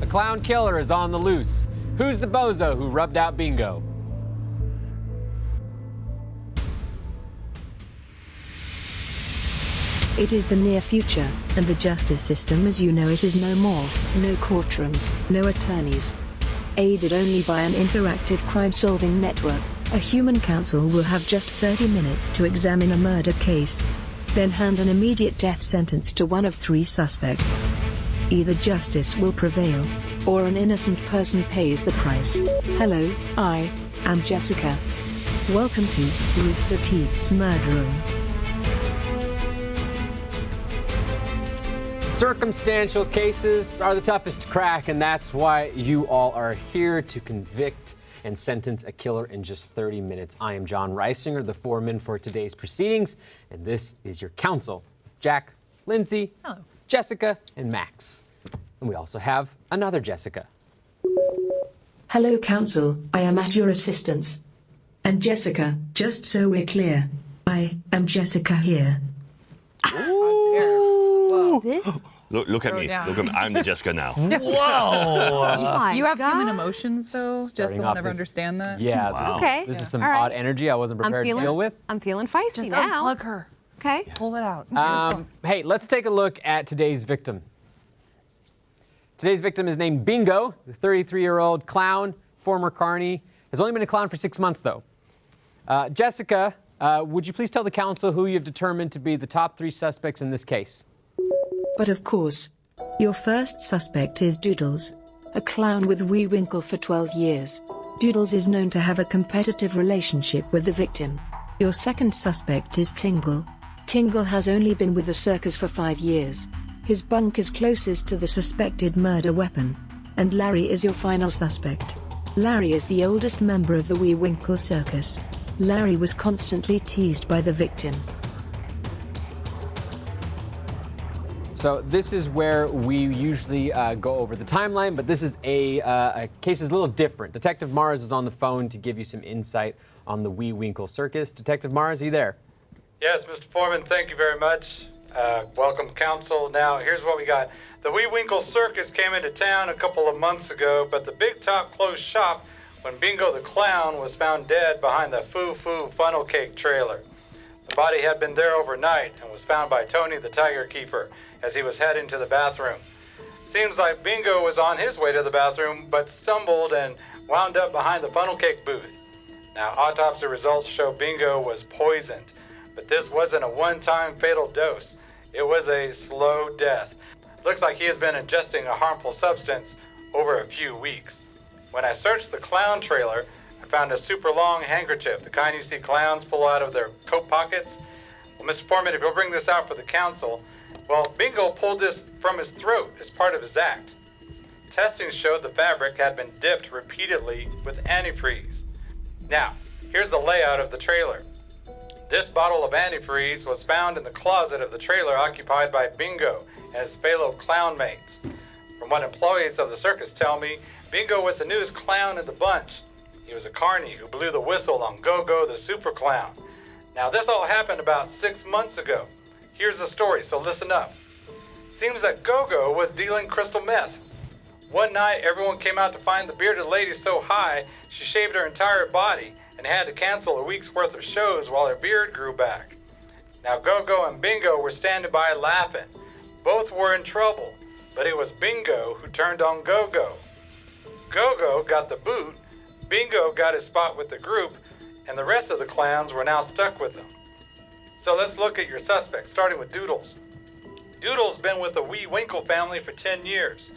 clown killer is on the loose. Who's the bozo who rubbed out Bingo? It is the near future, and the justice system as you know it is no more. No courtrooms, no attorneys. Aided only by an interactive crime-solving network, a human counsel will have just 30 minutes to examine a murder case. Then hand an immediate death sentence to one of 3 suspects. Either justice will prevail, or an innocent person pays the price. Hello, I am Jessica. Welcome to Rooster Teeth's Murder Room. Circumstantial cases are the toughest to crack, and that's why you all are here to convict and sentence a killer in just 30 minutes. I am John Reisinger, the foreman for today's proceedings, and this is your counsel, Jack, Lindsay, Hello. Jessica, and Max. And we also have another Jessica. Hello, counsel. I am at your assistance. And Jessica, just so we're clear, I am Jessica here. This? Look at me. down. Look at me. I'm the Jessica now. Whoa! You have human emotions, though. Jessica will off never this- understand that. Yeah, Wow. Okay. this is some All right. odd energy I wasn't prepared to deal with. I'm feeling feisty Just now. unplug her. Okay. Pull it out. Hey, let's take a look at today's victim. Today's victim is named Bingo, the 33-year-old clown, former carny. Has only been a clown for 6 months, though. Jessica, would you please tell the council who you've determined to be the top 3 suspects in this case? But of course, your first suspect is Doodles, a clown with Wee Winkle for 12 years. Doodles is known to have a competitive relationship with the victim. Your second suspect is Tingle. Tingle has only been with the circus for 5 years. His bunk is closest to the suspected murder weapon. And Larry is your final suspect. Larry is the oldest member of the Wee Winkle circus. Larry was constantly teased by the victim. So this is where we usually go over the timeline, but this is a case is a little different. Detective Mars is on the phone to give you some insight on the Wee Winkle circus. Detective Mars, are you there? Yes, Mr. Foreman, thank you very much. Welcome, counsel. Now, here's what we got. The Wee Winkle Circus came into town a couple of months ago, but the big top closed shop when Bingo the Clown was found dead behind the Foo-Foo funnel cake trailer. The body had been there overnight and was found by Tony the Tiger Keeper as he was heading to the bathroom. Seems like Bingo was on his way to the bathroom, but stumbled and wound up behind the funnel cake booth. Now, autopsy results show Bingo was poisoned, but this wasn't a one-time fatal dose. It was a slow death. Looks like he has been ingesting a harmful substance over a few weeks. When I searched the clown trailer, I found a super long handkerchief, the kind you see clowns pull out of their coat pockets. Well, Mr. Foreman, if you'll bring this out for the council, well, Bingo pulled this from his throat as part of his act. Testing showed the fabric had been dipped repeatedly with antifreeze. Now, here's the layout of the trailer. This bottle of antifreeze was found in the closet of the trailer occupied by Bingo and his fellow clown mates. From what employees of the circus tell me, Bingo was the newest clown in the bunch. He was a carny who blew the whistle on Go-Go the super clown. Now, this all happened about 6 months ago. Here's the story, so listen up. Seems that Go-Go was dealing crystal meth. One night, everyone came out to find the bearded lady so high, she shaved her entire body and had to cancel a week's worth of shows while her beard grew back. Now, Go-Go and Bingo were standing by laughing. Both were in trouble, but it was Bingo who turned on Go-Go. Go-Go got the boot, Bingo got his spot with the group, and the rest of the clowns were now stuck with him. So let's look at your suspects, starting with Doodles. Doodles been with the Wee Winkle family for 10 years.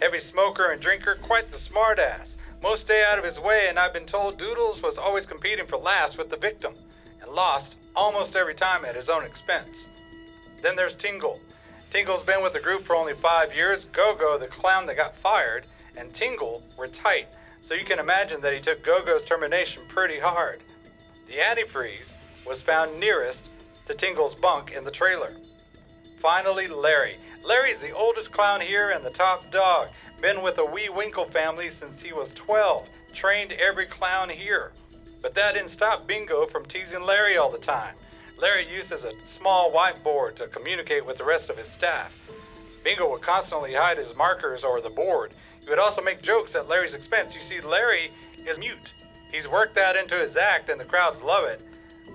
Heavy smoker and drinker, quite the smartass. Most stay out of his way, and I've been told Doodles was always competing for laughs with the victim, and lost almost every time at his own expense. Then there's Tingle. Tingle's been with the group for only 5 years. Go-Go, the clown that got fired, and Tingle were tight, so you can imagine that he took Go-Go's termination pretty hard. The antifreeze was found nearest to Tingle's bunk in the trailer. Finally, Larry. Larry's the oldest clown here and the top dog. Been with the Wee Winkle family since he was 12. Trained every clown here. But that didn't stop Bingo from teasing Larry all the time. Larry uses a small whiteboard to communicate with the rest of his staff. Bingo would constantly hide his markers or the board. He would also make jokes at Larry's expense. You see, Larry is mute. He's worked that into his act and the crowds love it,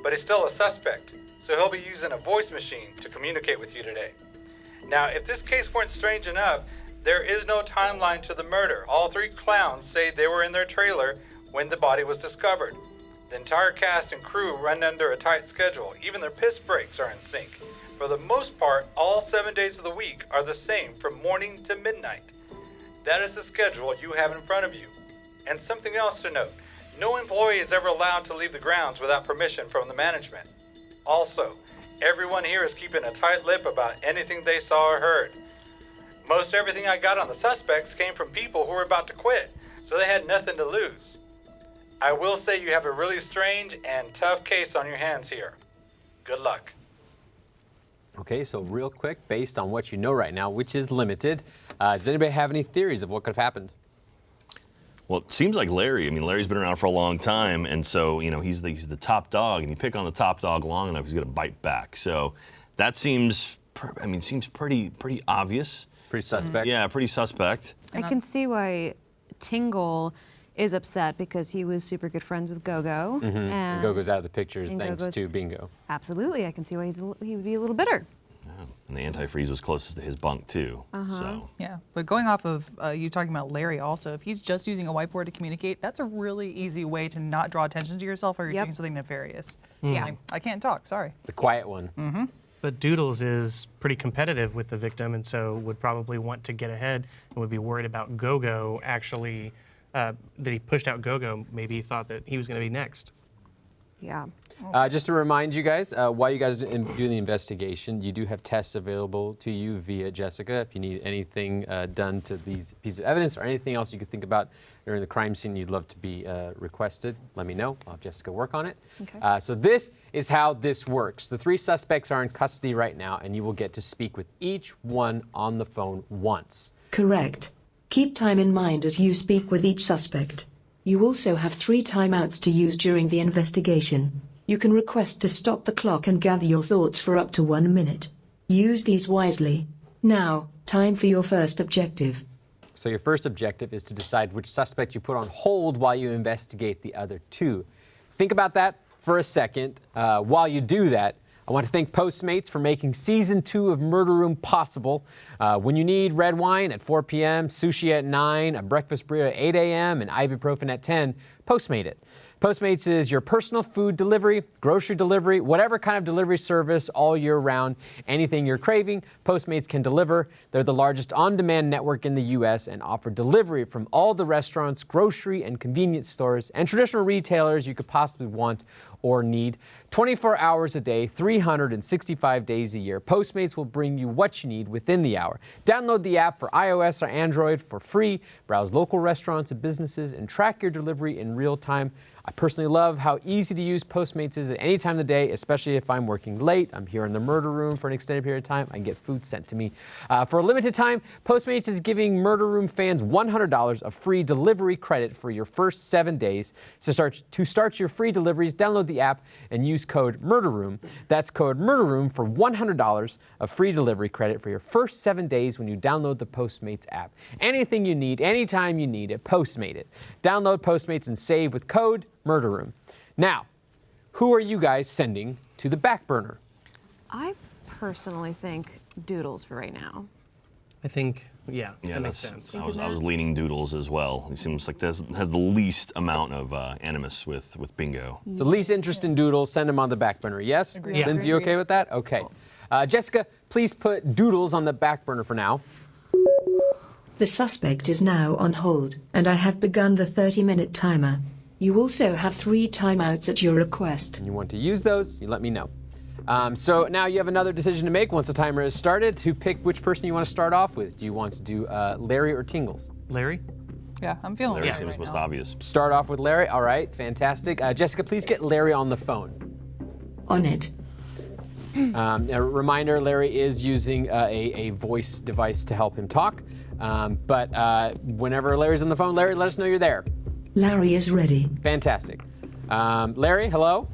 but he's still a suspect. So he'll be using a voice machine to communicate with you today. Now, if this case weren't strange enough, there is no timeline to the murder. All three clowns say they were in their trailer when the body was discovered. The entire cast and crew run under a tight schedule. Even their piss breaks are in sync. For the most part, all 7 days of the week are the same from morning to midnight. That is the schedule you have in front of you. And something else to note, no employee is ever allowed to leave the grounds without permission from the management. Also, everyone here is keeping a tight lip about anything they saw or heard. Most everything I got on the suspects came from people who were about to quit, so they had nothing to lose. I will say you have a really strange and tough case on your hands here. Good luck. Okay, so real quick, based on what you know right now, which is limited, does anybody have any theories of what could have happened? Well, it seems like Larry. I mean, Larry's been around for a long time, and so, you know, he's the top dog, and you pick on the top dog long enough, he's going to bite back. So that seems pretty obvious. Pretty suspect. Yeah, pretty suspect. I can see why Tingle is upset because he was super good friends with Gogo. And Gogo's out of the picture and thanks Gogo's- to Bingo. Absolutely, I can see why he would be a little bitter. Yeah. And the antifreeze was closest to his bunk, too. So. Yeah, but going off of you talking about Larry also, if he's just using a whiteboard to communicate, that's a really easy way to not draw attention to yourself or you're Yep. doing something nefarious. Yeah. Like, I can't talk, sorry. The quiet one. But Doodles is pretty competitive with the victim, and so would probably want to get ahead and would be worried about Gogo actually, that he pushed out Gogo. Maybe he thought that he was going to be next. Yeah. Just to remind you guys, while you guys are doing the investigation, you do have tests available to you via Jessica. If you need anything done to these pieces of evidence or anything else you could think about during the crime scene you'd love to be requested, let me know. I'll have Jessica work on it. Okay. So this is how this works. The three suspects are in custody right now, and you will get to speak with each one on the phone once. Correct. Keep time in mind as you speak with each suspect. You also have 3 timeouts to use during the investigation. You can request to stop the clock and gather your thoughts for up to 1 minute. Use these wisely. Now, time for your first objective. So your first objective is to decide which suspect you put on hold while you investigate the other 2. Think about that for a second. While you do that, I want to thank Postmates for making Season 2 of Murder Room possible. When you need red wine at 4 p.m., sushi at 9, a breakfast burrito at 8 a.m., and ibuprofen at 10, Postmate it. Postmates is your personal food delivery, grocery delivery, whatever kind of delivery service all year round. Anything you're craving, Postmates can deliver. They're the largest on-demand network in the U.S. and offer delivery from all the restaurants, grocery and convenience stores, and traditional retailers you could possibly want or need. 24 hours a day, 365 days a year, Postmates will bring you what you need within the hour. Download the app for iOS or Android for free, browse local restaurants and businesses, and track your delivery in real time. I personally love how easy to use Postmates is at any time of the day, especially if I'm working late, I'm here in the murder room for an extended period of time, I can get food sent to me. For a limited time, Postmates is giving Murder Room fans $100 of free delivery credit for your first 7 days. To start your free deliveries, download the app and use code MURDERROOM. That's code MURDERROOM for $100 of free delivery credit for your first 7 days when you download the Postmates app. Anything you need, anytime you need it, Postmate it. Download Postmates and save with code MURDERROOM. Now, who are you guys sending to the back burner? I personally think Doodles for right now. I think, yeah, Yeah, that makes sense. I was leaning Doodles as well. He seems like has the least amount of animus with Bingo. The least interest in Doodles, send him on the back burner. Yes? Agreed. Lindsay, you okay with that? Okay. Jessica, please put Doodles on the back burner for now. The suspect is now on hold, and I have begun the 30-minute timer. You also have 3 timeouts at your request. And you want to use those, you let me know. So now you have another decision to make once the timer is started to pick which person you want to start off with. Do you want to do Larry or Tingles? Larry? Yeah, I'm feeling Larry Larry seems right most now. obvious. Start off with Larry. All right, fantastic. Jessica, please get Larry on the phone. On it. A reminder, Larry is using a voice device to help him talk. But whenever Larry's on the phone, Larry, let us know you're there. Larry is ready. Fantastic. Larry, hello?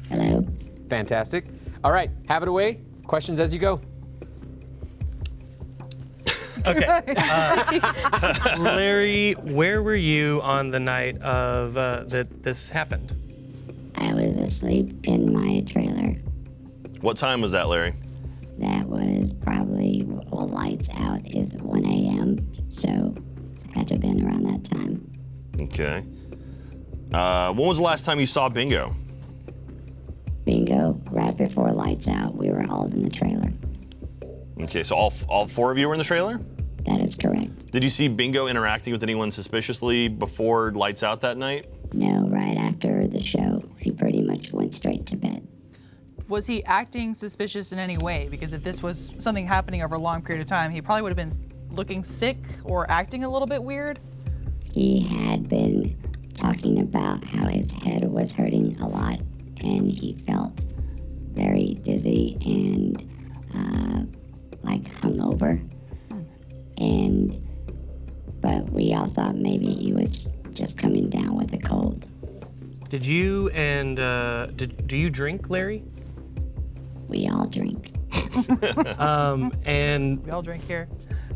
Hello. Fantastic. All right, have it away. Questions as you go. Okay. Larry, where were you on the night of that this happened? I was asleep in my trailer. What time was that, Larry? That was probably, well, lights out is 1 a.m., so it had to have been around that time. Okay. When was the last time you saw Bingo? Bingo, right before lights out, we were all in the trailer. Okay, so all four of you were in the trailer? That is correct. Did you see Bingo interacting with anyone suspiciously before lights out that night? No, right after the show, he pretty much went straight to bed. Was he acting suspicious in any way? Because if this was something happening over a long period of time, he probably would have been looking sick or acting a little bit weird. He had been talking about how his head was hurting a lot, and he felt very dizzy and like hungover. But we all thought maybe he was just coming down with a cold. Did you and do you drink, Larry? We all drink. And We all drink here.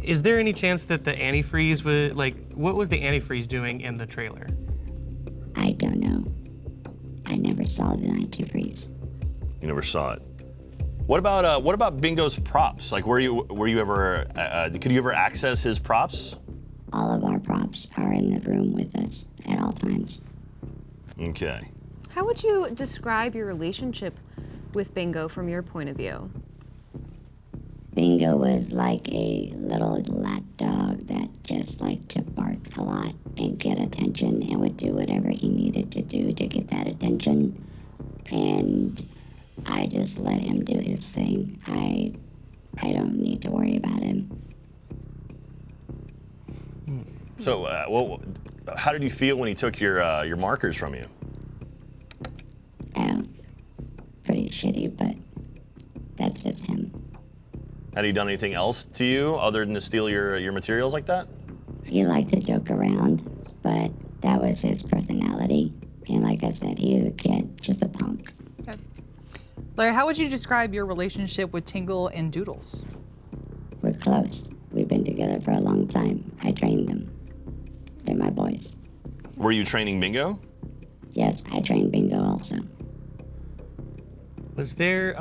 is there any chance that the antifreeze was what was the antifreeze doing in the trailer? I don't know. I never saw the antifreeze. You never saw it. What about Bingo's props? Like, were you ever? Could you ever access his props? All of our props are in the room with us at all times. Okay. How would you describe your relationship with Bingo from your point of view? Bingo was like a little lap dog that just liked to bark a lot and get attention and would do whatever he needed to do to get that attention. And I just let him do his thing. I don't need to worry about him. So, how did you feel when he took your markers from you? Pretty shitty, but that's just him. Had he done anything else to you other than to steal your materials like that? He liked to joke around, but that was his personality. And like I said, he is a kid, just a punk. Okay. Larry, how would you describe your relationship with Tingle and Doodles? We're close. We've been together for a long time. I trained them. They're my boys. Were you training Bingo? Yes, I trained Bingo also. Was there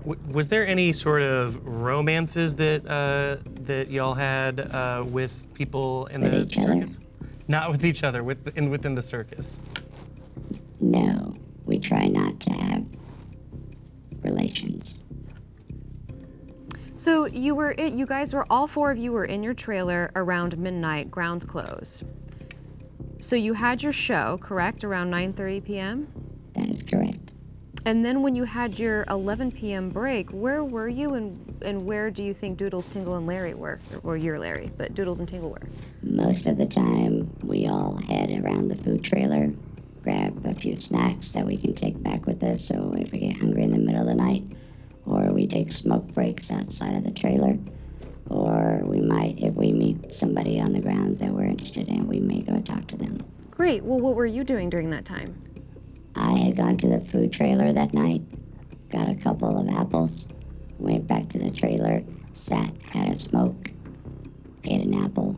was there any sort of romances that y'all had with people in With the each other? circus? Not with each other, within the circus. No, we try not to have relations. So you guys were, all four of you were in your trailer around midnight, grounds closed. So you had your show, correct, around 9:30 p.m.? That is correct. And then when you had your 11 p.m. break, where were you and where do you think Doodles, Tingle, and Larry were? Well, you're Larry, but Doodles and Tingle were. Most of the time, we all head around the food trailer, grab a few snacks that we can take back with us so if we get hungry in the middle of the night, or we take smoke breaks outside of the trailer, or we might, if we meet somebody on the grounds that we're interested in, we may go talk to them. Great. Well, what were you doing during that time? I had gone to the food trailer that night, got a couple of apples, went back to the trailer, sat, had a smoke, ate an apple,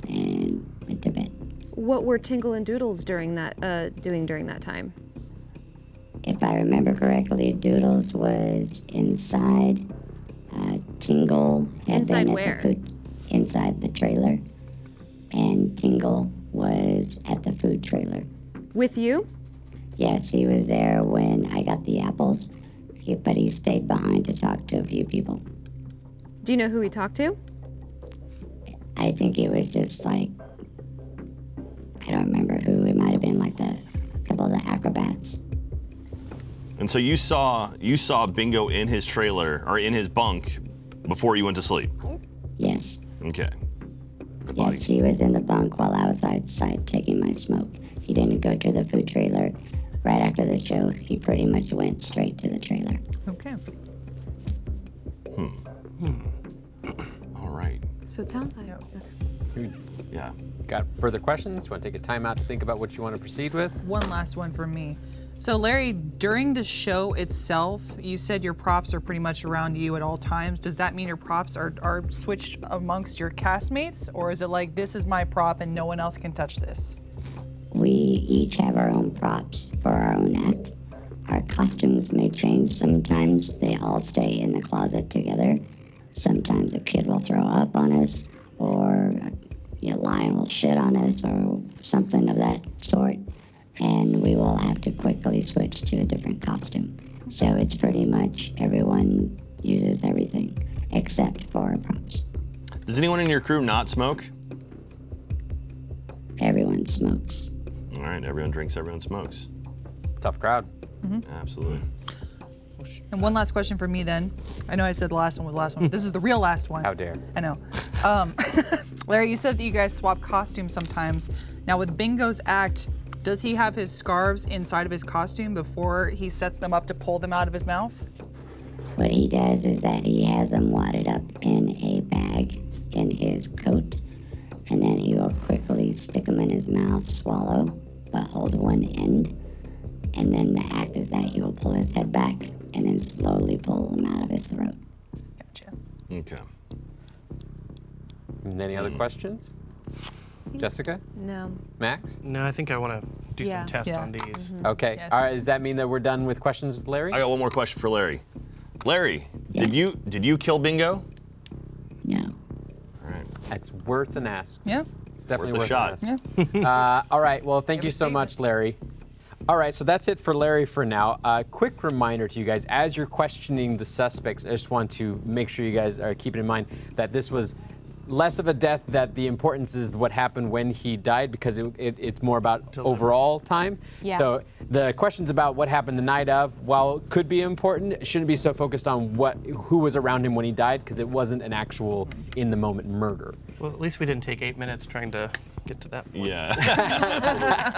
and went to bed. What were Tingle and Doodles doing during that time? If I remember correctly, Doodles was inside. Tingle had Inside been at where? the food inside the trailer, and Tingle was at the food trailer. With you? Yes, he was there when I got the apples, but he stayed behind to talk to a few people. Do you know who he talked to? I think it was just like, I don't remember who. It might have been like a couple of the acrobats. And so you saw Bingo in his trailer or in his bunk before you went to sleep. Yes. Okay. The body. Yes, he was in the bunk while I was outside taking my smoke. He didn't go to the food trailer. Right after the show, he pretty much went straight to the trailer. Okay. All right. So it sounds like. Yeah. Got further questions? You want to take a time out to think about what you want to proceed with? One last one from me. So Larry, during the show itself, you said your props are pretty much around you at all times. Does that mean your props are switched amongst your castmates? Or is it like, this is my prop and no one else can touch this? We each have our own props for our own act. Our costumes may change. Sometimes they all stay in the closet together. Sometimes a kid will throw up on us, or a lion will shit on us, or something of that sort. And we will have to quickly switch to a different costume. So it's pretty much everyone uses everything except for our props. Does anyone in your crew not smoke? Everyone smokes. All right, everyone drinks, everyone smokes. Tough crowd. Absolutely. And one last question for me then. I know I said the last one was the last one. This is the real last one. How dare. I know. Larry, you said that you guys swap costumes sometimes. Now with Bingo's act, does he have his scarves inside of his costume before he sets them up to pull them out of his mouth? What he does is that he has them wadded up in a bag in his coat, and then he will quickly stick them in his mouth, swallow, but hold one end, and then the act is that he will pull his head back and then slowly pull them out of his throat. Gotcha. Okay. And any other questions? Jessica? No. Max? No, I think I want to do Yeah. some tests Yeah. on these. Okay. Yes. All right. Does that mean that we're done with questions with Larry? I got one more question for Larry. Larry, did you kill Bingo? No. All right. It's worth an ask. Yeah. It's definitely Worth a worth shot. an ask. All right. Well, thank Have you a so statement. much, Larry. All right. So that's it for Larry for now. Quick reminder to you guys, as you're questioning the suspects, I just want to make sure you guys are keeping in mind that this was less of a death, that the importance is what happened when he died, because it's more about overall time. Yeah. So the questions about what happened the night of, while it could be important, it shouldn't be so focused on who was around him when he died, because it wasn't an actual in-the-moment murder. Well, at least we didn't take 8 minutes trying to get to that point. Yeah.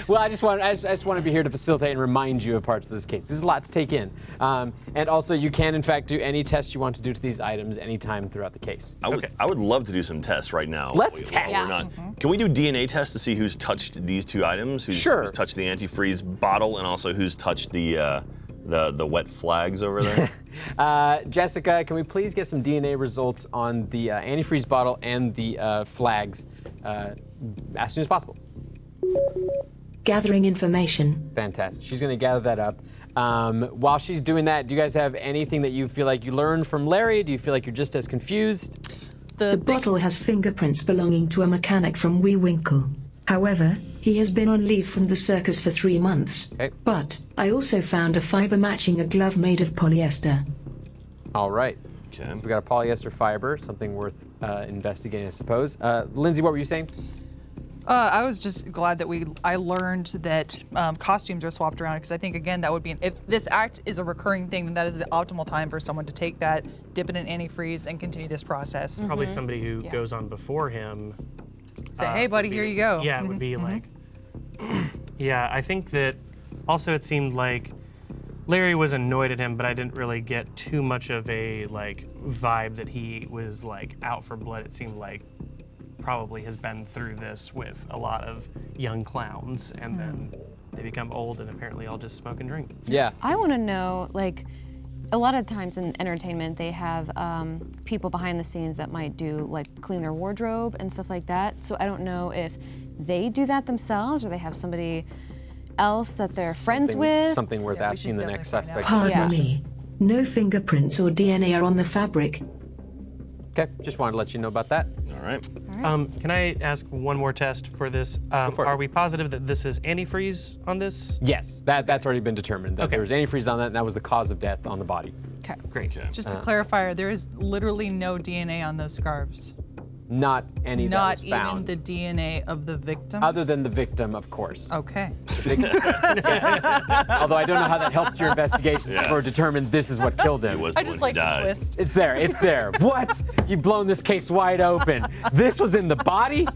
Well, I just want to be here to facilitate and remind you of parts of this case. There's a lot to take in, and also you can, in fact, do any tests you want to do to these items anytime throughout the case. I would love to do some tests right now. Let's while test. we're not- Can we do DNA tests to see who's touched these two items? Who's Sure. touched the antifreeze bottle, and also who's touched the wet flags over there? Jessica, can we please get some DNA results on the antifreeze bottle and the flags as soon as possible? Gathering information. Fantastic. She's going to gather that up. While she's doing that, do you guys have anything that you feel like you learned from Larry? Do you feel like you're just as confused? The bottle has fingerprints belonging to a mechanic from Wee Winkle. However, he has been on leave from the circus for 3 months. Okay. But I also found a fiber matching a glove made of polyester. All right. Okay. So we got a polyester fiber, something worth investigating, I suppose. Lindsay, what were you saying? I was just glad that I learned that costumes are swapped around, because I think, again, that would be, if this act is a recurring thing, then that is the optimal time for someone to take that, dip it in antifreeze, and continue this process. Probably somebody who goes on before him. Say, hey, buddy, here you go. Yeah, it would be like. Yeah, I think that also it seemed like Larry was annoyed at him, but I didn't really get too much of a vibe that he was out for blood. It seemed like probably has been through this with a lot of young clowns, and then they become old and apparently all just smoke and drink. Yeah. I want to know, a lot of times in entertainment, they have people behind the scenes that might do, clean their wardrobe and stuff like that. So I don't know if they do that themselves, or they have somebody else that they're friends with. Something worth Yeah, we asking should the next definitely suspect. find Pardon Yeah. me. No fingerprints or DNA are on the fabric. Okay, just wanted to let you know about that. All right. Can I ask one more test for this? for it. Are we positive that this is antifreeze on this? Yes, that's already been determined. That Okay. there was antifreeze on that, and that was the cause of death on the body. Okay. Great. Okay. Just to clarify, there is literally no DNA on those scarves. Not any that Not was even found. the DNA of the victim? Other than the victim, of course. Okay. Yes. Although I don't know how that helped your investigations Yeah. for determine this is what killed him. It was I the just one like who the died. twist. It's there, it's there. What? You've blown this case wide open. This was in the body?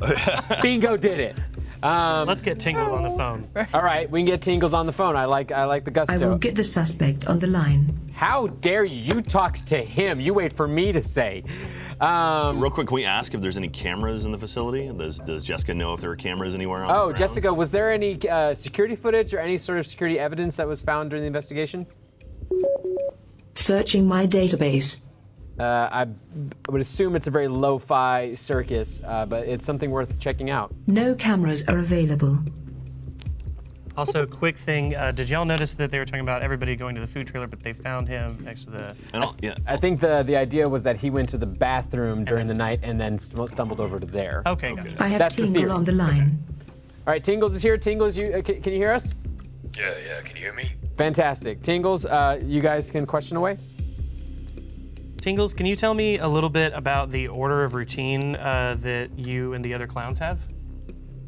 Bingo did it. Let's get Tingles on the phone. All right, we can get Tingles on the phone. I like the gusto. I will get the suspect on the line. How dare you? You talk to him. You wait for me to say. Real quick, can we ask if there's any cameras in the facility? Does Jessica know if there are cameras anywhere on the grounds? Jessica, was there any security footage or any sort of security evidence that was found during the investigation? Searching my database. I would assume it's a very lo-fi circus, but it's something worth checking out. No cameras are available. Also, quick thing, did y'all notice that they were talking about everybody going to the food trailer, but they found him next to the... I think the idea was that he went to the bathroom during the night and then stumbled over to there. Okay, gotcha. I have That's the Tingle theory. on the line. All right, Tingles is here. Tingles, can you hear us? Yeah, can you hear me? Fantastic. Tingles, you guys can question away. Tingles, can you tell me a little bit about the order of routine that you and the other clowns have?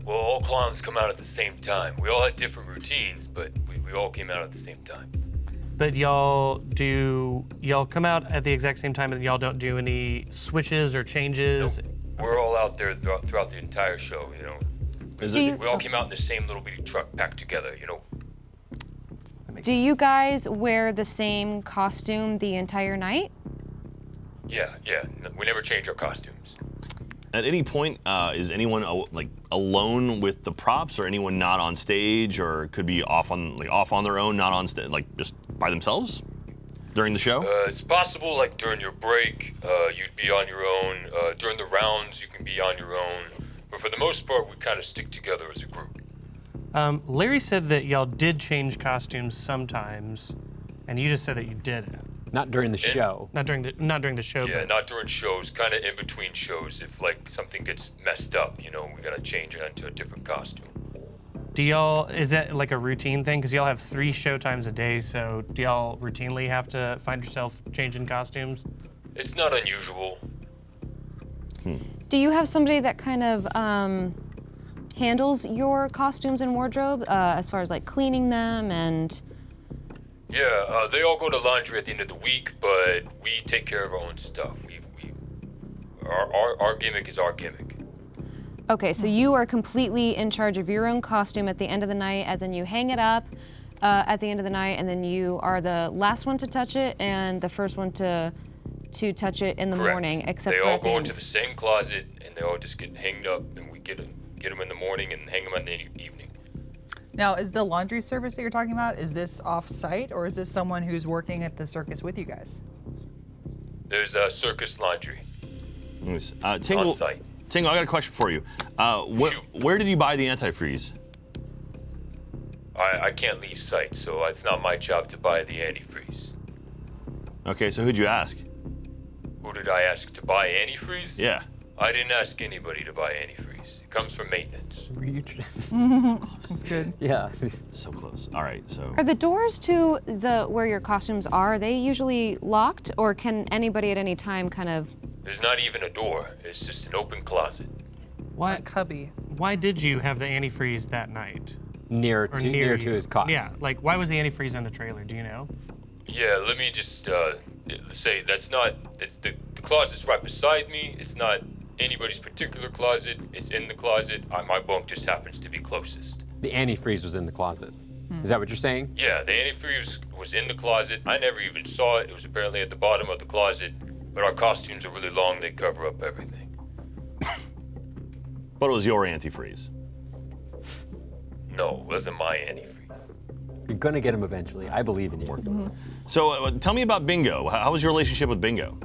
Well, all clowns come out at the same time. We all had different routines, but we all came out at the same time. But y'all come out at the exact same time and y'all don't do any switches or changes? Nope. We're all out there throughout the entire show, you know. We all came out in the same little bitty truck packed together, you know. Do you guys wear the same costume the entire night? Yeah. We never change our costumes. At any point, is anyone alone with the props, or anyone not on stage, or could be off on their own, not on stage, just by themselves during the show? It's possible, like during your break, you'd be on your own. During the rounds, you can be on your own. But for the most part, we kind of stick together as a group. Larry said that y'all did change costumes sometimes, and you just said that you didn't. Not during the show. Not during the show. Yeah, but... not during shows, kind of in between shows. If something gets messed up, you know, we gotta change it into a different costume. Is that like a routine thing? Because y'all have 3 show times a day, so do y'all routinely have to find yourself changing costumes? It's not unusual. Do you have somebody that kind of handles your costumes and wardrobe as far as like cleaning them and... Yeah, they all go to laundry at the end of the week, but we take care of our own stuff. Our gimmick is our gimmick. Okay, so you are completely in charge of your own costume at the end of the night, as in you hang it up at the end of the night, and then you are the last one to touch it and the first one to touch it in the Correct. morning, except they for all at the go end. into the same closet, and they all just get hanged up, and we get them in the morning and hang them in the evening. Now, is the laundry service that you're talking about, is this off-site, or is this someone who's working at the circus with you guys? There's circus laundry. Tingle, On-site. Tingle, I got a question for you. Where did you buy the antifreeze? I can't leave site, so it's not my job to buy the antifreeze. Okay, so who'd you ask? Who did I ask to buy antifreeze? Yeah. I didn't ask anybody to buy antifreeze. It comes from maintenance. That's good. Yeah. So close. All right, so. Are the doors to where your costumes are they usually locked, or can anybody at any time kind of... There's not even a door. It's just an open closet. Why? A cubby. Why did you have the antifreeze that night? Near Or to near to you? his cot. Yeah, why was the antifreeze in the trailer? Do you know? Yeah, let me just say that's not. It's the closet's right beside me. It's not anybody's particular closet. It's in the closet. My bunk just happens to be closest. The antifreeze was in the closet. Is that what you're saying? Yeah, the antifreeze was in the closet. I never even saw it. It was apparently at the bottom of the closet. But our costumes are really long. They cover up everything. But it was your antifreeze. No, it wasn't my antifreeze. You're gonna get him eventually. I believe in you. So tell me about Bingo. How was your relationship with Bingo?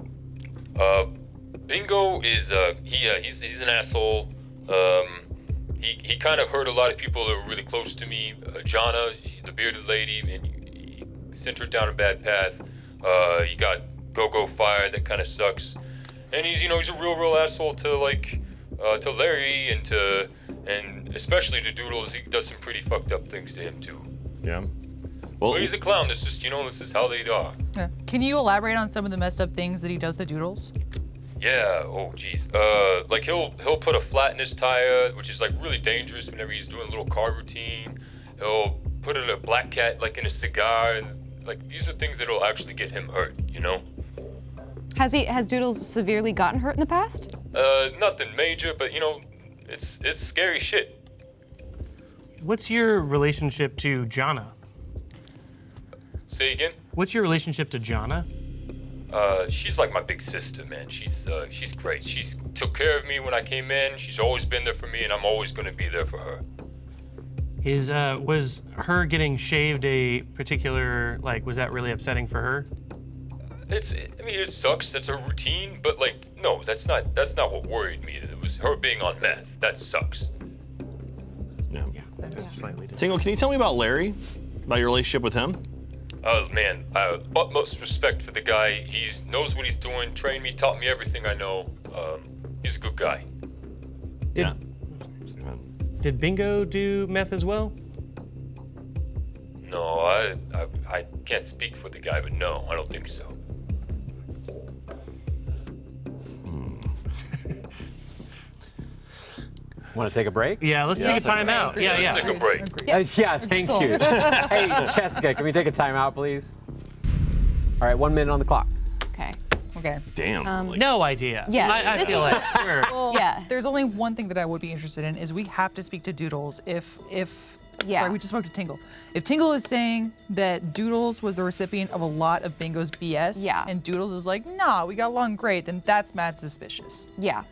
Bingo is he's an asshole. He kind of hurt a lot of people that were really close to me. Jonna, the bearded lady, and he sent her down a bad path. He got Go-Go fired. That kind of sucks. And he's a real asshole to Larry and especially to Doodles. He does some pretty fucked up things to him too. Yeah. Well, But he's a clown. This is how they are. Yeah. Can you elaborate on some of the messed up things that he does to Doodles? Yeah, oh geez. Like he'll put a flat in his tire, which is like really dangerous whenever he's doing a little car routine. He'll put a black cat like in a cigar, and like these are things that'll actually get him hurt, you know? Has Doodles severely gotten hurt in the past? Nothing major, but it's scary shit. What's your relationship to Jana? Say again? What's your relationship to Jana? She's like my big sister, man. She's great. She's took care of me when I came in. She's always been there for me, and I'm always gonna be there for her. Was her getting shaved a particular, like, was that really upsetting for her? It sucks. That's a routine, but like, no, that's not what worried me. It was her being on meth. That sucks. Yeah. That's slightly different. Tingle, can you tell me about Larry? About your relationship with him? Oh man, utmost respect for the guy. He knows what he's doing. Trained me, taught me everything I know. He's a good guy. Yeah. Did Bingo do meth as well? No, I can't speak for the guy, but no, I don't think so. Want to take a break? Yeah, let's take a timeout. Let's take a break. Yeah, thank you. Hey, Jessica, can we take a timeout, please? All right, 1 minute on the clock. Okay. Okay. Damn. No idea. Yeah, I this feel is- like we're... Well, Yeah. There's only one thing that I would be interested in is we have to speak to Doodles if Yeah. sorry, we just spoke to Tingle. If Tingle is saying that Doodles was the recipient of a lot of Bingo's BS, Yeah. and Doodles is like, nah, we got along great, then that's mad suspicious. Yeah,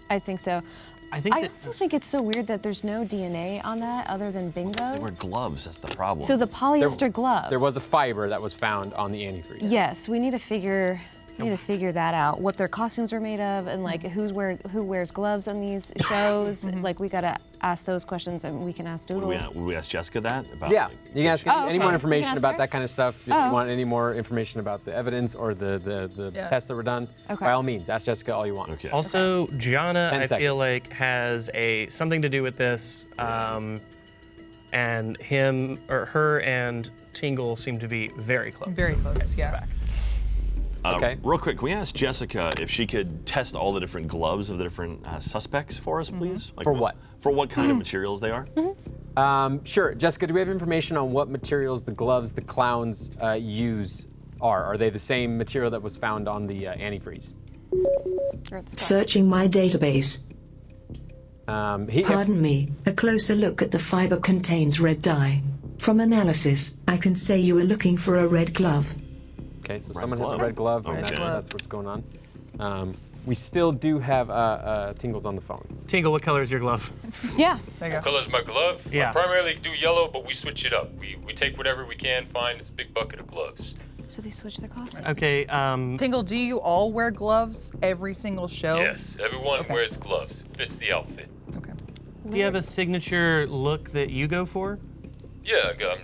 I think so. I think I that... also think it's so weird that there's no DNA on that other than They wear Bingo's. gloves. That's the problem. So the polyester glove. There was a fiber that was found on the antifreeze. Yes, we need to figure that out. What their costumes are made of, and like who wears gloves on these shows. Like we gotta ask those questions, and we can ask Doodles. Would we ask Jessica that? About, Yeah, like, you can ask Oh, any okay. more You information can ask about her? that kind of stuff. If Oh. you want any more information about the evidence or the Yeah. tests that were done, Okay. by all means, ask Jessica all you want. Okay. Also, Jana, 10 I feel seconds. like has something to do with this, and her and Tingle seem to be very close. Very close, yeah. Okay. Real quick, can we ask Jessica if she could test all the different gloves of the different suspects for us, please? Like For what? For what kind of materials they are? Sure, Jessica, do we have information on what materials the gloves the clowns use are? Are they the same material that was found on the antifreeze? Or at the start. Searching my database. He, Pardon me, a closer look at the fiber contains red dye. From analysis, I can say you are looking for a red glove. Okay, so someone has a glove. red glove, and Okay. that's what's going on. We still do have Tingles on the phone. Tingle, what color is your glove? Yeah. There you go. Color's my glove. Yeah. I primarily do yellow, but we switch it up. We take whatever we can find. It's a big bucket of gloves. So they switched their costumes. Okay, Tingle, do you all wear gloves every single show? Yes, everyone Okay. wears gloves. Fits the outfit. Okay. do you have a signature look that you go for? Yeah, I got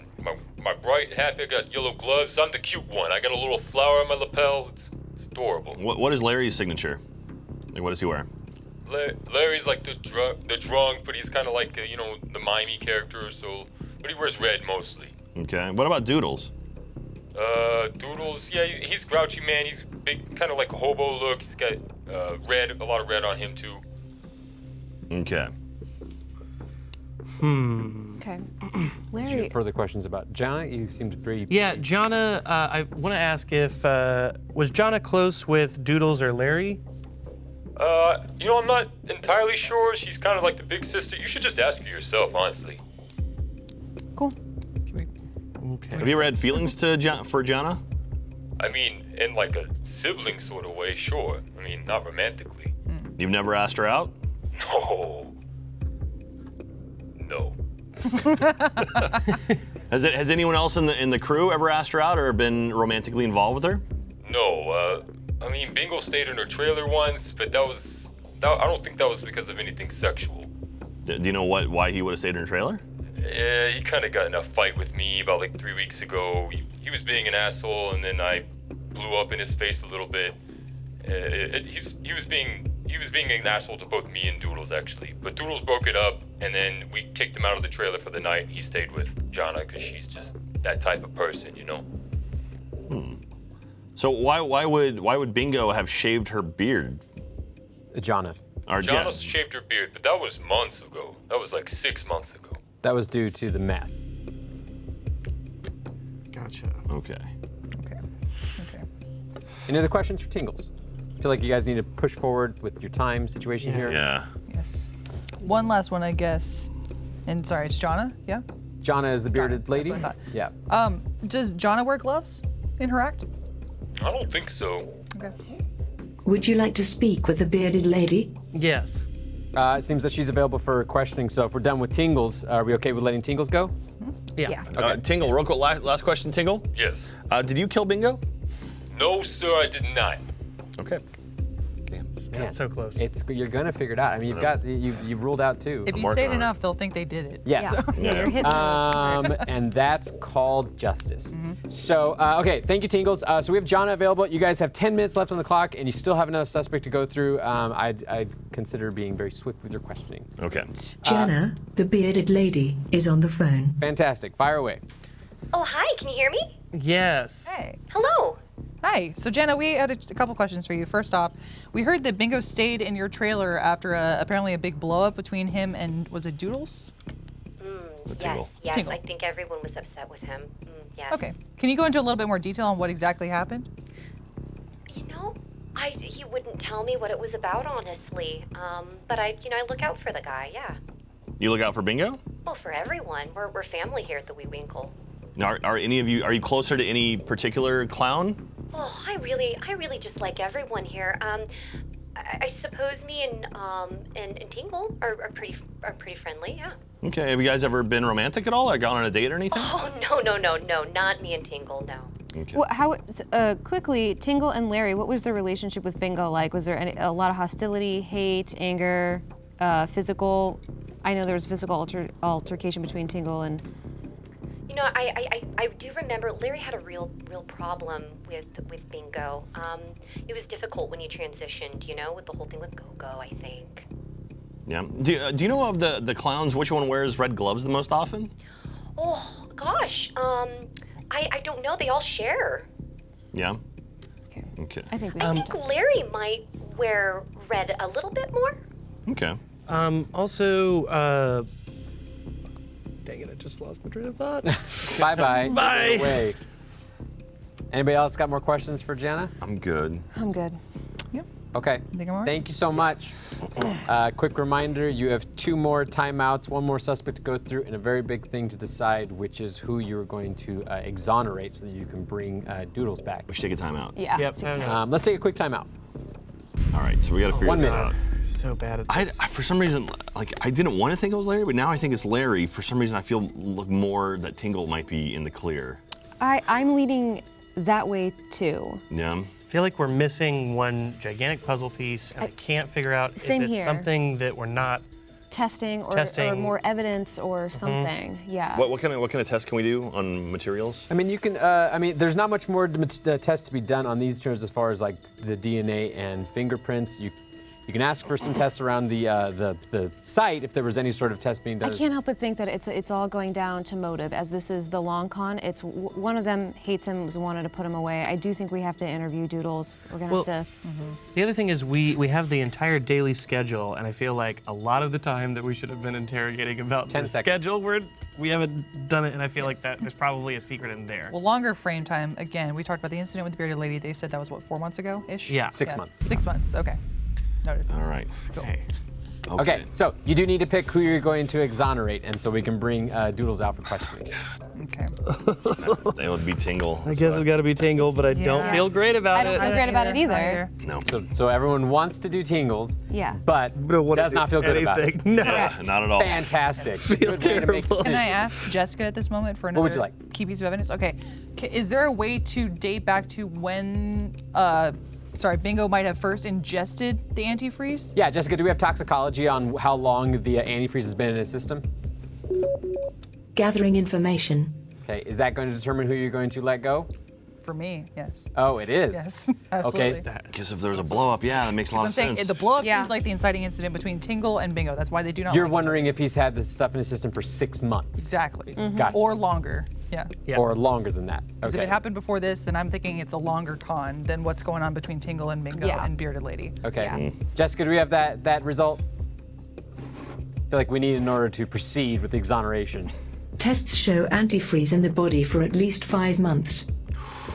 my bright, happy. I got yellow gloves. I'm the cute one. I got a little flower on my lapel. It's adorable. What is Larry's signature? Like, what does he wear? Larry's like the drunk, but he's kind of like the mimey character. So, but he wears red mostly. Okay. What about Doodles? Doodles, yeah, he's grouchy man. He's big, kind of like a hobo look. He's got a lot of red on him too. Okay. Okay. Do you Larry. have further questions about Jana? You seem to be. Yeah, Jana, I want to ask if, was Jana close with Doodles or Larry? I'm not entirely sure. She's kind of like the big sister. You should just ask her yourself, honestly. Cool. Okay. Have you ever had feelings for Jana? I mean, in like a sibling sort of way, sure. I mean, not romantically. You've never asked her out? No. Has anyone else in the crew ever asked her out or been romantically involved with her? No, I mean, Bingo stayed in her trailer once, but I don't think that was because of anything sexual. Do you know why he would have stayed in her trailer? Yeah, he kind of got in a fight with me about like 3 weeks ago. He was being an asshole, and then I blew up in his face a little bit. He was being an asshole to both me and Doodles actually. But Doodles broke it up, and then we kicked him out of the trailer for the night. He stayed with Jana because she's just that type of person, you know. So why would Bingo have shaved her beard? Jana. Or Jana shaved her beard, but that was months ago. That was like 6 months ago. That was due to the meth. Gotcha. Okay. Okay. Any other questions for Tingles? I feel like you guys need to push forward with your time situation here. Yeah. Yes. One last one, I guess. And sorry, it's Jonna. Yeah. Jonna is the bearded lady. That's what I thought. Yeah. Does Jonna wear gloves in her act? I don't think so. Okay. Would you like to speak with the bearded lady? Yes. It seems that she's available for questioning. So if we're done with Tingles, are we okay with letting Tingles go? Yeah. Tingle, real quick, last question, Tingle. Yes. Did you kill Bingo? No, sir, I did not. Okay. Damn. Man, so close. You're gonna figure it out. I mean, you've ruled out 2. If you working say it on it. enough, they'll think they did it. Yes. Yeah, you're hitting those. And that's called justice. So, okay, thank you, Tingles. So we have Jonna available. You guys have 10 minutes left on the clock, and you still have another suspect to go through. I'd consider being very swift with your questioning. Okay. Jenna, the bearded lady, is on the phone. Fantastic. Fire away. Oh, hi, can you hear me? Yes. Hey. Hello. Hi. So Jenna, we had a couple questions for you. First off, we heard that Bingo stayed in your trailer after apparently a big blow up between him and was it Doodles? Tingle. Yes, Tingle. I think everyone was upset with him. Yes. Okay. Can you go into a little bit more detail on what exactly happened? You know, he wouldn't tell me what it was about, honestly. But I look out for the guy, yeah. You look out for Bingo? Well, for everyone. We're family here at the Wee Winkle. Now, are any of you, are you closer to any particular clown? Oh, I really just like everyone here. I suppose me and Tingle are pretty friendly, yeah. Okay, have you guys ever been romantic at all, or gone on a date or anything? Oh, no, not me and Tingle, no. Okay. Well, quickly, Tingle and Larry, what was their relationship with Bingo like? Was there a lot of hostility, hate, anger, physical? I know there was physical altercation between Tingle and... You know, I do remember Larry had a real problem with Bingo. It was difficult when he transitioned, with the whole thing with Go-Go, I think. Yeah. Do you know of the clowns, which one wears red gloves the most often? Oh, gosh. I don't know. They all share. Yeah. Okay. Okay. I think we I should think Larry might wear red a little bit more. Okay. Also, dang it, I just lost my train of thought. Bye-bye. Bye. Away. Anybody else got more questions for Jenna? I'm good. I'm good. Okay. Think I'm all right? Thank you so much. Quick reminder, you have 2 more timeouts, 1 more suspect to go through, and a very big thing to decide, which is who you're going to exonerate so that you can bring Doodles back. We should take a timeout. Yeah. Yep, let's take time. Let's take a quick timeout. All right, so we got to figure 1 this minute. out. So bad at I this. for some reason, I didn't want to think it was Larry, but now I think it's Larry. For some reason, I feel more that Tingle might be in the clear. I'm leaning that way too. Yeah. I feel like we're missing one gigantic puzzle piece, and I can't figure out if Same it's here. something that we're not. Testing or more evidence or something. Yeah. What kind of test can we do on materials? I mean, you can. There's not much more test to be done on these terms as far as like the DNA and fingerprints. You can ask for some tests around the site if there was any sort of test being done. I can't help but think that it's all going down to motive, as this is the long con. It's one of them hates him, wanted to put him away. I do think we have to interview Doodles. We're gonna have to. The other thing is we have the entire daily schedule, and I feel like a lot of the time that we should have been interrogating about 10 the seconds. schedule, we haven't done it, and I feel like that there's probably a secret in there. Well, longer frame time. Again, we talked about the incident with the bearded lady. They said that was what, 4 months ago-ish? Yeah. 6 months. 6 months. Okay. Noted. All right. Okay. Okay, so you do need to pick who you're going to exonerate, and so we can bring Doodles out for questioning. Okay. That would be Tingle. I guess it's got to be Tingle, but I don't Yeah. feel great about I don't it. feel great about it either. No. So everyone wants to do Tingles, Yeah. but Don't does not feel good about it. No. Yeah, not at all. Fantastic. Feel Good way to make terrible. Can I decisions. ask Jessica at this moment for another would you like? key piece of evidence? Okay. Is there a way to date back to when, Bingo might have first ingested the antifreeze? Yeah, Jessica, do we have toxicology on how long the antifreeze has been in his system? Gathering information. Okay, is that going to determine who you're going to let go? For me, yes. Oh, it is. Yes, absolutely. Okay. Because if there was a blow up, yeah, that makes a lot I'm of saying sense. the blow up Yeah. seems like the inciting incident between Tingle and Bingo. That's why they do not. You're like each wondering other. if he's had this stuff in his system for 6 months. Exactly. Gotcha. Or longer. Yeah. Yeah. Or longer than that. Because if it happened before this, then I'm thinking it's a longer con than what's going on between Tingle and Bingo Yeah. and Bearded Lady. Okay. Yeah. Jessica, do we have that result? I feel like we need in order to proceed with the exoneration. Tests show antifreeze in the body for at least 5 months.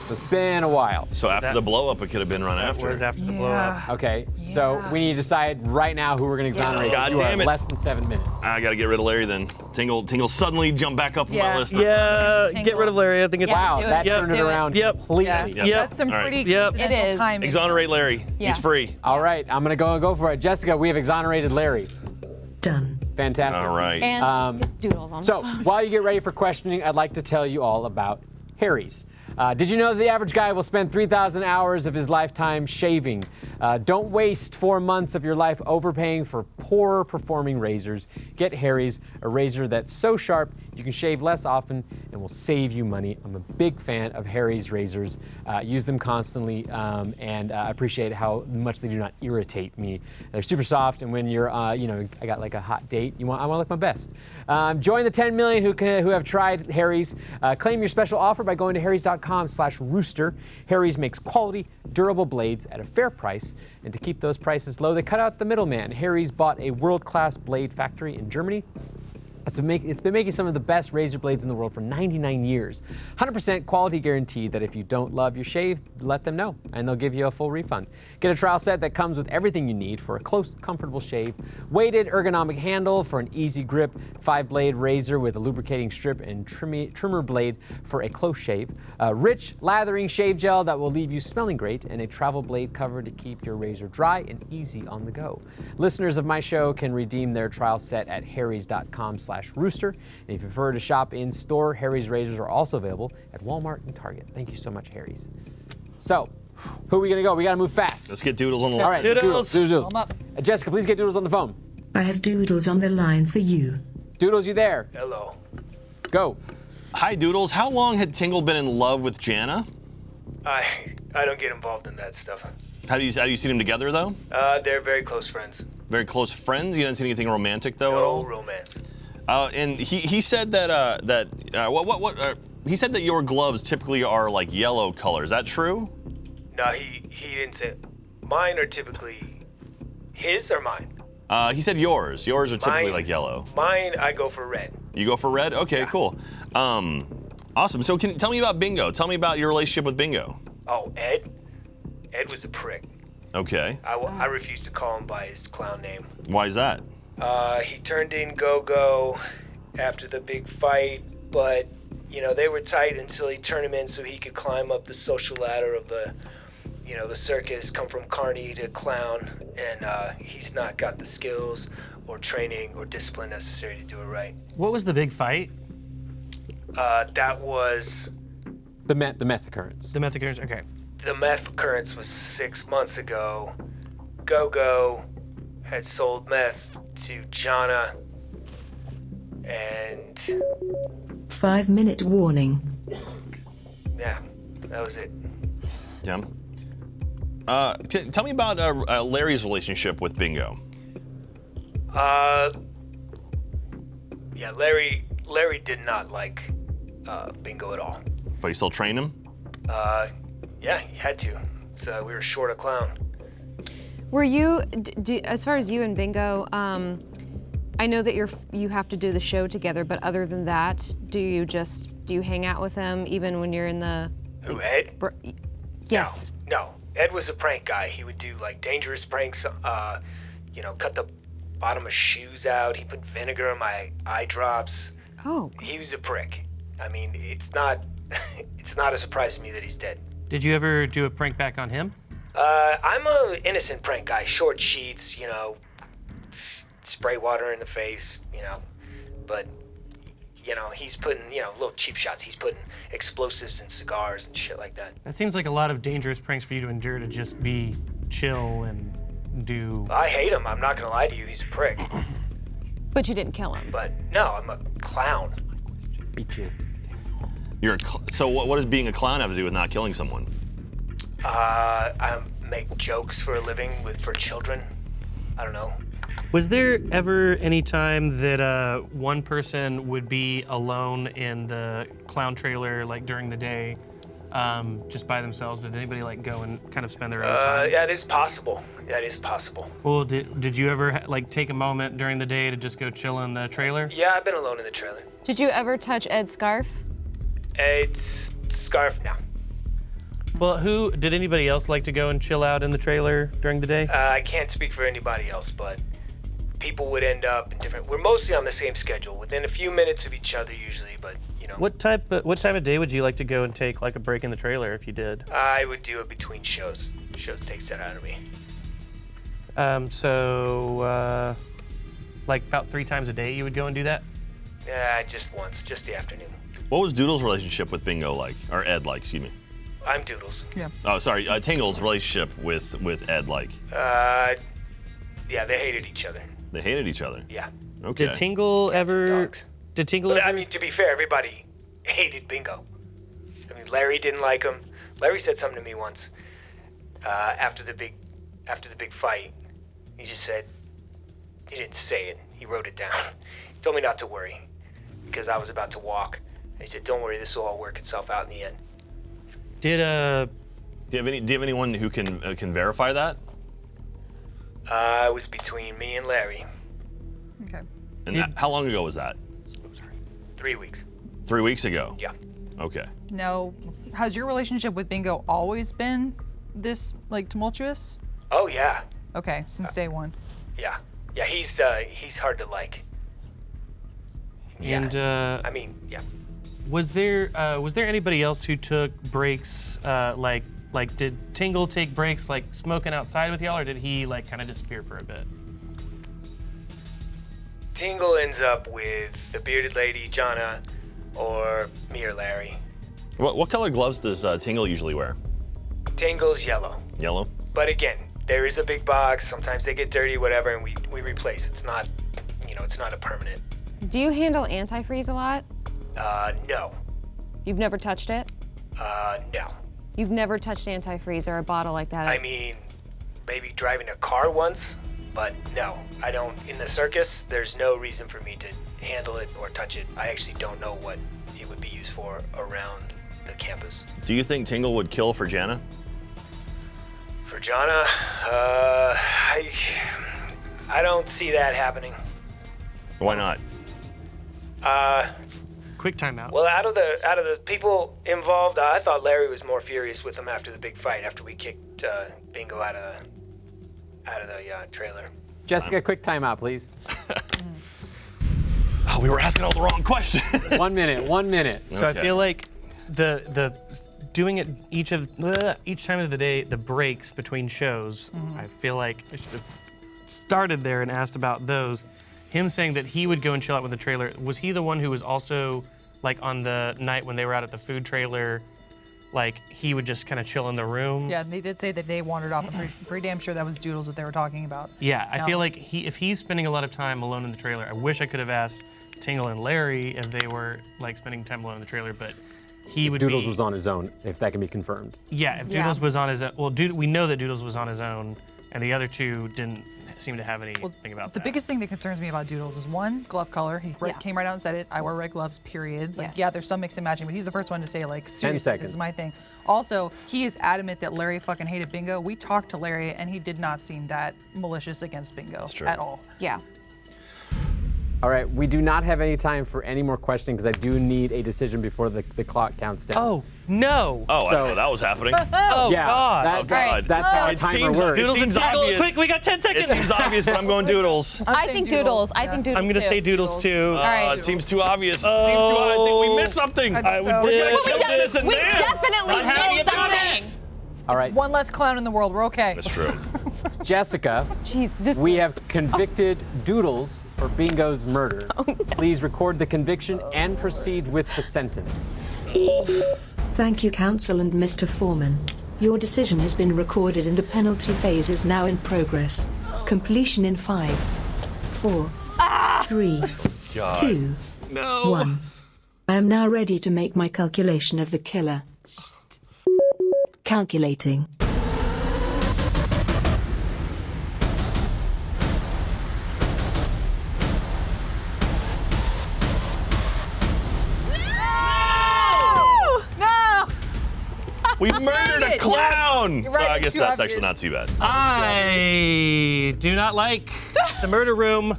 So it's been a while. So after the blow up, it could have been run after. Was after the blow up. Okay, so we need to decide right now who we're going to exonerate. God You damn are it. less than 7 minutes. I got to get rid of Larry then. Tingle suddenly jumped back up on my list. Yeah, get Tingle. rid of Larry. I think it's Wow, do it. that Yep. turned it Do it. around Yep. completely. Yeah. Yep. That's some All right. pretty Yep. coincidental It is. timing. Exonerate Larry. Yeah. He's free. All right, I'm going to go for it. Jessica, we have exonerated Larry. Done. Fantastic. All right. And let's get Doodles on. So while you get ready for questioning, I'd like to tell you all about Harry's. Did you know that the average guy will spend 3,000 hours of his lifetime shaving? Don't waste 4 months of your life overpaying for poorer performing razors. Get Harry's, a razor that's so sharp you can shave less often and will save you money. I'm a big fan of Harry's razors. Use them constantly and appreciate how much they do not irritate me. They're super soft, and when you're, I got like a hot date, I want to look my best. Join the 10 million who have tried Harry's. Claim your special offer by going to harrys.com/rooster. Harry's makes quality, durable blades at a fair price, and to keep those prices low, they cut out the middleman. Harry's bought a world-class blade factory in Germany. It's been making some of the best razor blades in the world for 99 years. 100% quality guarantee that if you don't love your shave, let them know, and they'll give you a full refund. Get a trial set that comes with everything you need for a close, comfortable shave. Weighted ergonomic handle for an easy grip. 5-blade razor with a lubricating strip and trimmer blade for a close shave. Rich, lathering shave gel that will leave you smelling great, and a travel blade cover to keep your razor dry and easy on the go. Listeners of my show can redeem their trial set at harrys.com/rooster. And if you prefer to shop in store, Harry's razors are also available at Walmart and Target. Thank you so much, Harry's. So, who are we gonna go? We gotta move fast. Let's get Doodles on the line. All right, Doodles. Doodles. I'm up. Jessica, please get Doodles on the phone. I have Doodles on the line for you. Doodles, you there? Hello. Go. Hi, Doodles. How long had Tingle been in love with Jana? I don't get involved in that stuff. How do you see them together, though? They're very close friends. Very close friends? You didn't see anything romantic, though, at No all? romance. And he said that he said that your gloves typically are like yellow color. Is that true? No, he didn't say. Mine are typically his or mine. He said yours. Yours are typically Mine- like yellow. Mine, I go for red. You go for red? Okay, cool. Awesome. So tell me about Bingo. Tell me about your relationship with Bingo. Oh, Ed? Ed was a prick. Okay. I refused to call him by his clown name. Why is that? He turned in Go-Go after the big fight, but, they were tight until he turned him in so he could climb up the social ladder of the circus, come from carny to clown, and he's not got the skills or training or discipline necessary to do it right. What was the big fight? That was... The meth occurrence. The meth occurrence? Okay. The meth occurrence was 6 months ago. Go-Go had sold meth to Jana, and 5-minute warning. yeah, that was it. Yeah. Tell me about Larry's relationship with Bingo. Yeah, Larry did not like Bingo at all. But you still train him? Yeah, he had to. So we were short a clown. Were you, as far as you and Bingo, I know that you have to do the show together, but other than that, do you hang out with him even when you're in the? Who, Ed? Yes. No, Ed was a prank guy. He would do like dangerous pranks. Cut the bottom of shoes out. He put vinegar in my eye drops. Oh. He was a prick. I mean, it's not a surprise to me that he's dead. Did you ever do a prank back on him? I'm a innocent prank guy. Short sheets, spray water in the face, but he's putting, little cheap shots. He's putting explosives in cigars and shit like that. That seems like a lot of dangerous pranks for you to endure to just be chill and do. I hate him. I'm not gonna lie to you. He's a prick. But you didn't kill him. But no, I'm a clown. Beat you. So what does being a clown have to do with not killing someone? I make jokes for a living for children. I don't know. Was there ever any time that one person would be alone in the clown trailer, like during the day, just by themselves? Did anybody go and kind of spend their own time? Yeah, it is possible. That is possible. Well, did you ever take a moment during the day to just go chill in the trailer? Yeah, I've been alone in the trailer. Did you ever touch Ed's scarf? Ed's scarf? No. Well, did anybody else like to go and chill out in the trailer during the day? I can't speak for anybody else, but people would end up in different. We're mostly on the same schedule, within a few minutes of each other usually, but you know. What time of day would you like to go and take like a break in the trailer if you did? I would do it between shows. Shows takes that out of me. Like about 3 times a day you would go and do that? Just once, just the afternoon. What was Doodles' relationship with Bingo like? Or Ed like, excuse me. I'm Doodles. Yeah. Oh, sorry. Tingle's relationship with Ed like. Yeah, they hated each other. They hated each other. Yeah. Okay. Did Tingle ever? Dogs. Did Tingle But ever? I mean, to be fair, everybody hated Bingo. I mean, Larry didn't like him. Larry said something to me once after the big fight. He just said, he didn't say it. He wrote it down. He told me not to worry because I was about to walk. And he said, "Don't worry, this will all work itself out in the end." Did Do you have anyone who can verify that? It was between me and Larry. Okay. And how long ago was that? 3 weeks. 3 weeks ago. Yeah. Okay. Now, has your relationship with Bingo always been this like tumultuous? Oh yeah. Okay, since day one. Yeah. Yeah. He's hard to like. Yeah. And I mean, yeah. was there anybody else who took breaks? Like did Tingle take breaks like smoking outside with y'all, or did he like kind of disappear for a bit? Tingle ends up with the bearded lady, Jonna, or me or Larry. What color gloves does Tingle usually wear? Tingle's yellow. Yellow. But again, there is a big box. Sometimes they get dirty, whatever, and we replace. It's not, it's not a permanent. Do you handle antifreeze a lot? No. You've never touched it? No. You've never touched antifreeze or a bottle like that? I mean, maybe driving a car once, but no, I don't. In the circus, there's no reason for me to handle it or touch it. I actually don't know what it would be used for around the campus. Do you think Tingle would kill for Jana? For Jonna, I don't see that happening. Why not? Quick timeout. Well, out of the people involved, I thought Larry was more furious with him after the big fight, after we kicked Bingo out of the trailer. Jessica, quick timeout, please. Oh, we were asking all the wrong questions. 1 minute. 1 minute. So Okay. I feel like the doing it each time of the day, the breaks between shows. I feel like I should have started there and asked about those. Him saying that he would go and chill out with the trailer. Was he the one who was also like on the night when they were out at the food trailer? Like he would just kind of chill in the room. Yeah, they did say that they wandered off. I'm pretty damn sure that was Doodles that they were talking about. Yeah, I No. feel like if he's spending a lot of time alone in the trailer, I wish I could have asked Tingle and Larry if they were like spending time alone in the trailer, but he would Doodles be. was on his own, if that can be confirmed. Yeah, if Doodles was on his own. Well, we know that Doodles was on his own, and the other two didn't seem to have anything about The that. biggest thing that concerns me about Doodles is one, glove color. He came right out and said it. I wear red gloves, period. Like, Yes. yeah, there's some mix and matching, but he's the first one to say, like, seriously, this seconds. is my thing. Also, he is adamant that Larry fucking hated Bingo. We talked to Larry, and he did not seem that malicious against Bingo true. at all. Yeah. All right, we do not have any time for any more questions because I do need a decision before the clock counts down. Oh no! Oh, I So- thought that was happening. Oh yeah, God! that- Oh, God. that's how a It timer seems- works. it Doodles and seems Tingle, obvious. quick! We got 10 It seconds. seems obvious, but I'm going Doodles. I saying think Doodles. I yeah. think Doodles I'm gonna too. say Doodles too. All right. It seems too obvious. It seems too obvious. I think we missed something. I would think did. so. We're gonna kill this and We man. definitely I'm happy missed about something. this. All right, One less clown in the world. We're okay. That's true. Jessica, Jeez, this we was- have convicted Doodles for Bingo's murder. Please record the conviction and proceed with the sentence. Thank you, Counsel and Mr. Foreman. Your decision has been recorded and the penalty phase is now in progress. Completion in 5, 4, 3, 2, 1. I am now ready to make my calculation of the killer. Calculating. No! We murdered a it, clown. You're So right, I it's guess too that's obvious. actually not too bad. I do not like the murder room.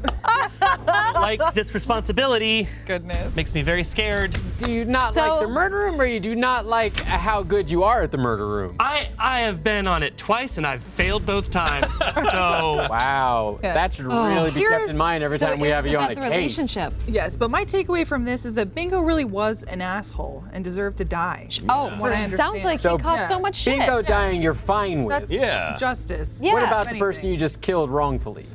Like this responsibility Goodness. makes me very scared. Do you not So- like the murder room, or you do not like how good you are at the murder room? I have been on it twice and I've failed both times. So Wow, Yeah. that should really be kept Here's- in mind every so time we it have was you on about a the case. relationships. Yes, but my takeaway from this is that Bingo really was an asshole and deserved to die. Oh, What I sounds understand. like So- he caused Yeah. so much shit. Bingo dying, you're fine with. That's Yeah. justice. Yeah. What about If the person anything. you just killed wrongfully?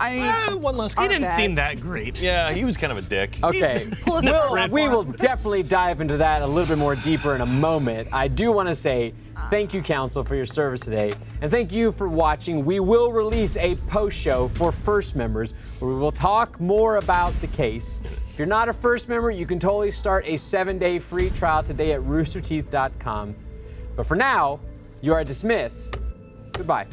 One less. he didn't bad. seem that great. Yeah, he was kind of a dick. Okay, Pull us apart. we will definitely dive into that a little bit more deeper in a moment. I do want to say thank you, counsel, for your service today, and thank you for watching. We will release a post show for first members where we will talk more about the case. If you're not a first member, you can totally start a 7-day free trial today at roosterteeth.com. But for now, you are dismissed. Goodbye.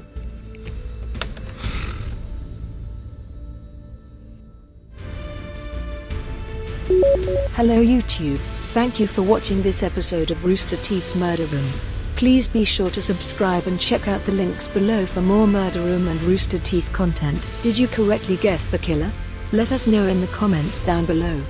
Hello YouTube, thank you for watching this episode of Rooster Teeth's Murder Room. Please be sure to subscribe and check out the links below for more Murder Room and Rooster Teeth content. Did you correctly guess the killer? Let us know in the comments down below.